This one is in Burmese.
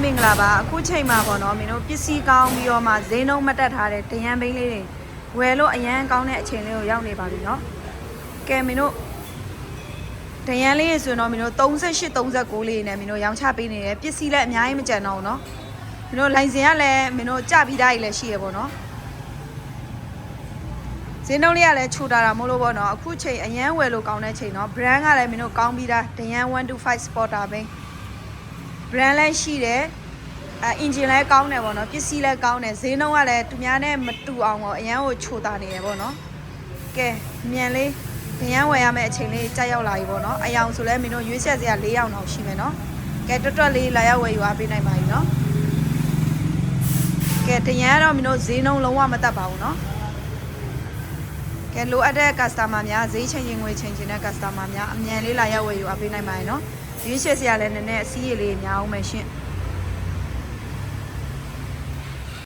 င်္ဂလာပါအခုချိန်မှာပေါ့နော်မင်းတို့ပစ္စည်းကောင်းပြီးတော့မှဈေးနှုန်းမတက်ထားတဲ့တရန်ဘိန်းလေးတွေဝယ်လို့အရန်ကောင်းတဲ့အချိန်လေးကိုရောက်နေပါပြီနော်ကဲမင်းတို့တရန်လေးဆိုတော့မင်းတို့38 39လေးနဲ့မင်းတို့ရောင်းချပေးနေတယ်ပစ္စည်းလည်းအများကြီးမကျန်တော့ဘူးနော်မင်းတို့လိုင်စင်ကလည်းမင်းတို့ကြပြီးသားကြီးလည်းရှိရပေါ့နော်ဈေးနှုန်းလေးကလည်းချိုတာမို့လို့ပေါ့နော်အခုချိန်အရန်ဝယ်လို့ကောင်းတဲ့ချိန်နော် brand ကလည်းမင်းတို့ကောင်းပြီးသားတရန်125 Sporter ဘိန်း brand လည်းရှိတယ်engine လည်းကောင်းတယ်ပေါ့နော်ပစ္စည်းလည်းကောင်းတယ်ဈေးနှုန်းကလည်းသူများနဲ့မတူအောင်ပေါ့အရန်ကိုချိုတာနေတယ်ပေါ့နော်ကဲမြန်လေးဒရန်ဝယ်ရမယ့်အချိန်လေးကြာရောက်လာပြီပေါ့နော်အယောင်ဆိုလဲမင်းတို့ရွေးဆက်စရာ4ယောက်တော့ရှိမယ်နော်ကဲတွတ်တွတ်လေးလာရောက်ဝယ်ယူအားပေးနိုင်ပါပြီနော်ကဲဒရန်ကတော့မင်းတို့ဈေးနှုန်းလုံးဝမတက်ပါဘူးနော်ကဲလိုအပ်တဲ့ customer များဈေးချိန်ရင်ငွေချိန်ချင်းတဲ့ customer များအမြန်လေးလာရောက်ဝယ်ယူအားပေးနိုင်ပါပြီနော်ရွေးဆက်စရာလည်းနည်းနည်းအစည်းရည်လေးများအောင်မယ်ရှင်